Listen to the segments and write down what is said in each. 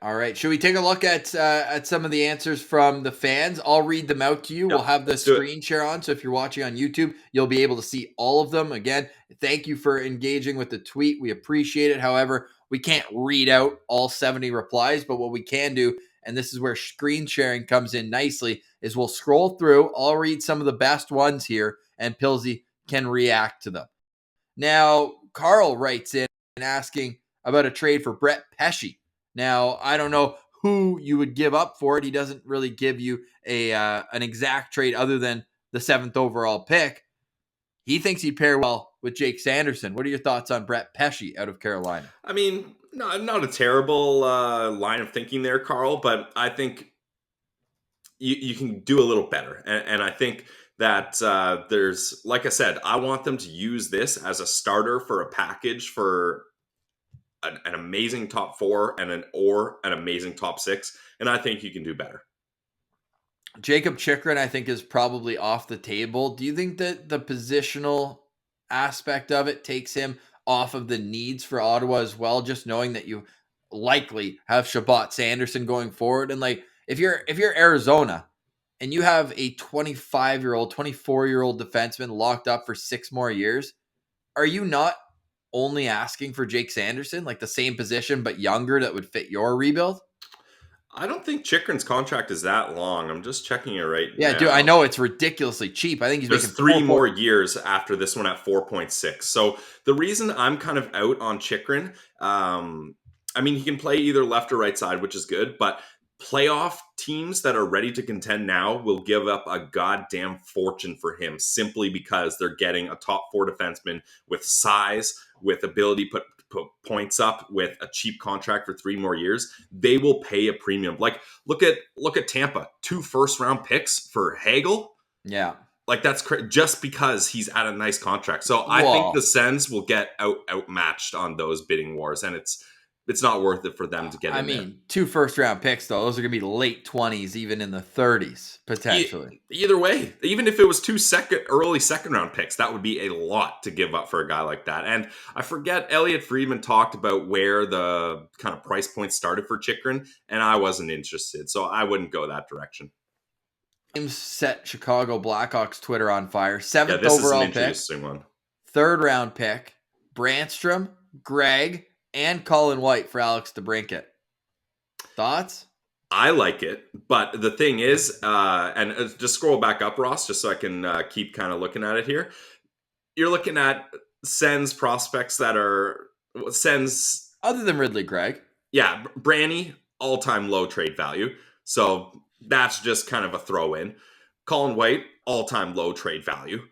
All right. Should we take a look at some of the answers from the fans? I'll read them out to you. Yep, We'll have the let's do it. screen share on. So if you're watching on YouTube, you'll be able to see all of them. Again, thank you for engaging with the tweet. We appreciate it. However, we can't read out all 70 replies, but what we can do, and this is where screen sharing comes in nicely, is we'll scroll through. I'll read some of the best ones here, and Pilsy can react to them. Now, Carl writes in asking about a trade for Brett Pesce. Now, I don't know who you would give up for it. He doesn't really give you an exact trade other than the 7th overall pick. He thinks he'd pair well with Jake Sanderson. What are your thoughts on Brett Pesce out of Carolina? I mean, not a terrible line of thinking there, Carl, but I think you can do a little better. And I think that there's, like I said, I want them to use this as a starter for a package for an amazing top four and an amazing top six. And I think you can do better. Jacob Chikrin, I think, is probably off the table. Do you think that the positional aspect of it takes him off of the needs for Ottawa as well? Just knowing that you likely have Shabbat Sanderson going forward, and like if you're Arizona and you have a 25-year-old, 24-year-old defenseman locked up for 6 more years, are you not only asking for Jake Sanderson, like the same position but younger, that would fit your rebuild? I don't think Chikrin's contract is that long. I'm just checking it right Yeah, dude, I now. know it's ridiculously cheap. I think he's There's making three more years after this one at 4.6. So the reason I'm kind of out on Chikrin, I mean, he can play either left or right side, which is good, but playoff teams that are ready to contend now will give up a goddamn fortune for him simply because they're getting a top four defenseman with size, with ability to put points up, with a cheap contract for 3 more years. They will pay a premium. Like look at Tampa, 2 first-round picks for Hagel. Yeah. Like that's just because he's at a nice contract. So I think the Whoa. Sens will get outmatched on those bidding wars, and it's not worth it for them to get I in there. mean, 2 first-round picks, though. Those are going to be late 20s, even in the 30s, potentially. Either way, even if it was 2 early second round picks, that would be a lot to give up for a guy like that. And I forget, Elliot Friedman talked about where the kind of price point started for Chikrin, and I wasn't interested, so I wouldn't go that direction. Teams set Chicago Blackhawks Twitter on fire. Yeah, 7th this is an overall pick, interesting one. 3rd round pick, Brandstrom, Greg, and Colin White for Alex DeBrincat. Thoughts? I like it, but the thing is, and just scroll back up, Ross, just so I can keep kind of looking at it here. You're looking at Sens prospects that are Sens. Other than Ridley Gregg. Yeah, Branny, all-time low trade value. So that's just kind of a throw-in. Colin White, all-time low trade value.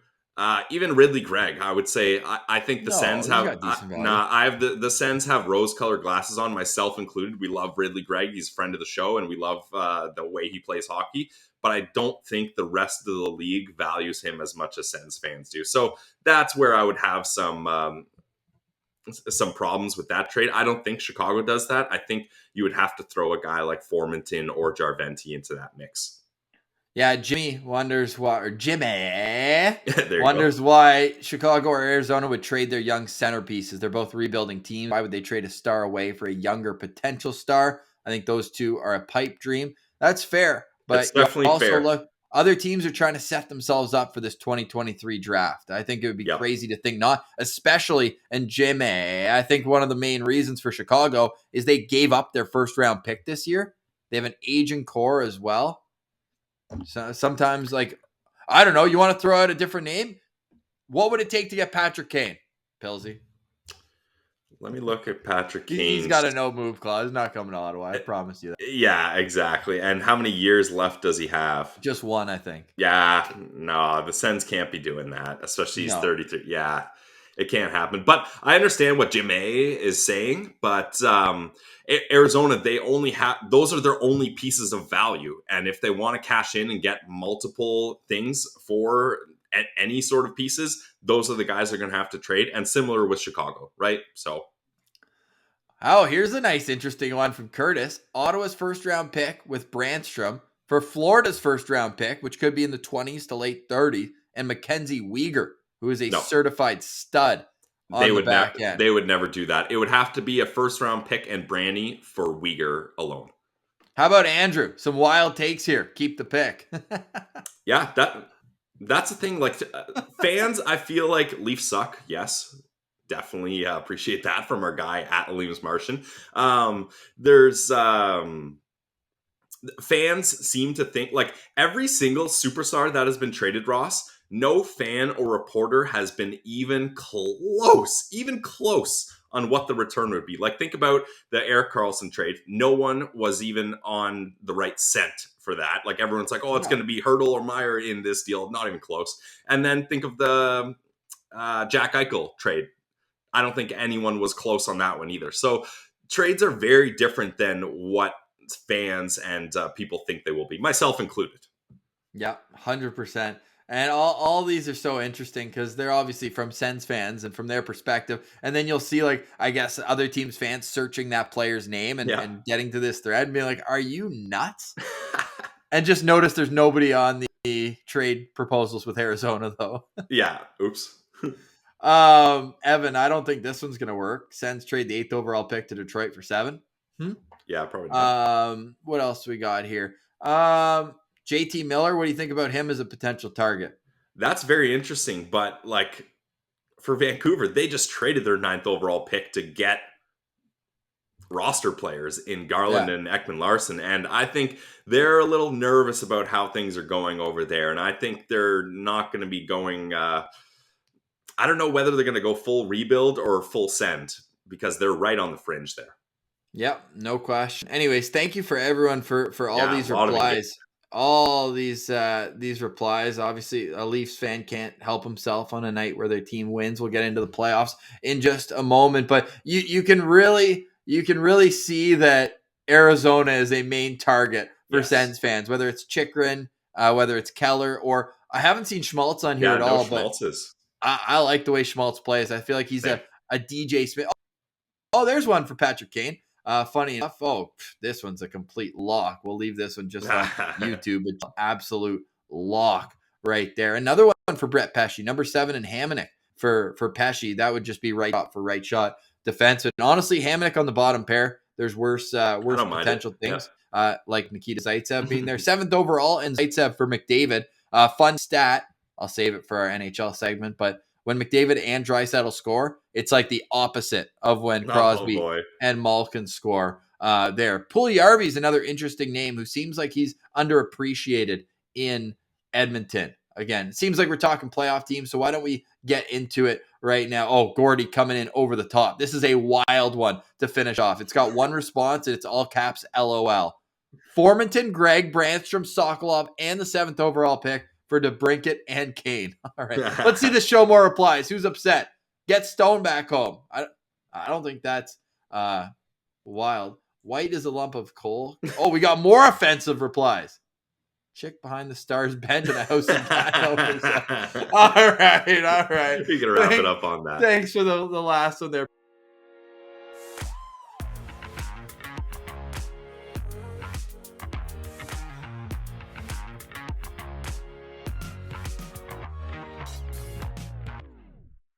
Even Ridley Gregg, I would say. I think the No, Sens he's have. got decent value. I have the Sens have rose-colored glasses on, myself included. We love Ridley Gregg; he's a friend of the show, and we love the way he plays hockey. But I don't think the rest of the league values him as much as Sens fans do. So that's where I would have some problems with that trade. I don't think Chicago does that. I think you would have to throw a guy like Formenton or Jarventi into that mix. Yeah, Jimmy wonders why, or Jimmy There you wonders go. why Chicago or Arizona would trade their young centerpieces. They're both rebuilding teams. Why would they trade a star away for a younger potential star? I think those two are a pipe dream. That's fair, It's but you definitely also fair. look. Other teams are trying to set themselves up for this 2023 draft. I think it would be Yep. crazy to think not, especially in Jimmy. I think one of the main reasons for Chicago is they gave up their 1st round pick this year. They have an aging core as well. So sometimes, like, I don't know, you want to throw out a different name? What would it take to get Patrick Kane, Pilsy? Let me look at Patrick He's Kane's. got a no move clause. He's not coming to Ottawa. I promise you that. Yeah, exactly. And how many years left does he have? Just one, I think. Yeah, no, the Sens can't be doing that, especially he's No. 33. Yeah, it can't happen. But I understand what Jim A is saying, but Arizona, they only have, those are their only pieces of value. And if they want to cash in and get multiple things for any sort of pieces, those are the guys they're going to have to trade. And similar with Chicago, right? So. Oh, here's a nice, interesting one from Curtis. Ottawa's 1st round pick with Brandstrom for Florida's 1st round pick, which could be in the 20s to late 30s, and Mackenzie Weegar, who is a No. certified stud. on the back end. They would never do that. It would have to be a first round pick and Brandy for Uyghur alone. How about Andrew? Some wild takes here. Keep the pick. Yeah, that's the thing. Like fans, I feel like Leafs suck. Yes, definitely appreciate that from our guy at Aleem's Martian. There's fans seem to think like every single superstar that has been traded, Ross, no fan or reporter has been even close on what the return would be. Like think about the Erik Karlsson trade. No one was even on the right scent for that. Like everyone's like, oh, it's going to be Hurdle or Meyer in this deal. Not even close. And then think of the Jack Eichel trade. I don't think anyone was close on that one either. So trades are very different than what fans and people think they will be, myself included. Yeah, 100%. And all these are so interesting because they're obviously from Sens fans and from their perspective. And then you'll see, like, I guess other teams' fans searching that player's name and getting to this thread and being like, are you nuts? And just notice there's nobody on the trade proposals with Arizona, though. Yeah. Oops. Evan, I don't think this one's going to work. Sens trade the 8th overall pick to Detroit for 7. Yeah, probably not. What else we got here? JT Miller, what do you think about him as a potential target? That's very interesting, but like for Vancouver, they just traded their 9th overall pick to get roster players in Garland and Ekman Larson, and I think they're a little nervous about how things are going over there, and I think they're not going to be going I don't know whether they're going to go full rebuild or full send because they're right on the fringe there. Yep, no question. Anyways, thank you for everyone for all these replies. All these replies. Obviously, a Leafs fan can't help himself on a night where their team wins. We'll get into the playoffs in just a moment, but you can really see that Arizona is a main target for Sens fans, whether it's Chychrun, whether it's Keller, or I haven't seen Schmaltz on here at all, but I like the way Schmaltz plays. I feel like he's a DJ Smith. Oh, there's one for Patrick Kane. Funny enough, this one's a complete lock. We'll leave this one just on YouTube. It's absolute lock right there. Another one for Brett Pesce, number 7 in Hamonic for Pesce. That would just be right shot for right shot defense. And honestly, Hamonic on the bottom pair. There's worse potential things, like Nikita Zaitsev being there. 7th overall and Zaitsev for McDavid. Fun stat. I'll save it for our NHL segment, but when McDavid and Draisaitl score, it's like the opposite of when Crosby and Malkin score there. Puljujarvi is another interesting name who seems like he's underappreciated in Edmonton. Again, it seems like we're talking playoff teams, so why don't we get into it right now? Oh, Gordy coming in over the top. This is a wild one to finish off. It's got one response, and it's all caps LOL. Formenton, Greg, Brandstrom, Sokolov, and the 7th overall pick for DeBrincat and Kane. All right. Let's see the show more replies. Who's upset? Get Stone back home. I don't think that's wild. White is a lump of coal. Oh, we got more offensive replies. Chick behind the Stars bench and a house in All right. You can wrap it up on that. Thanks for the last one there.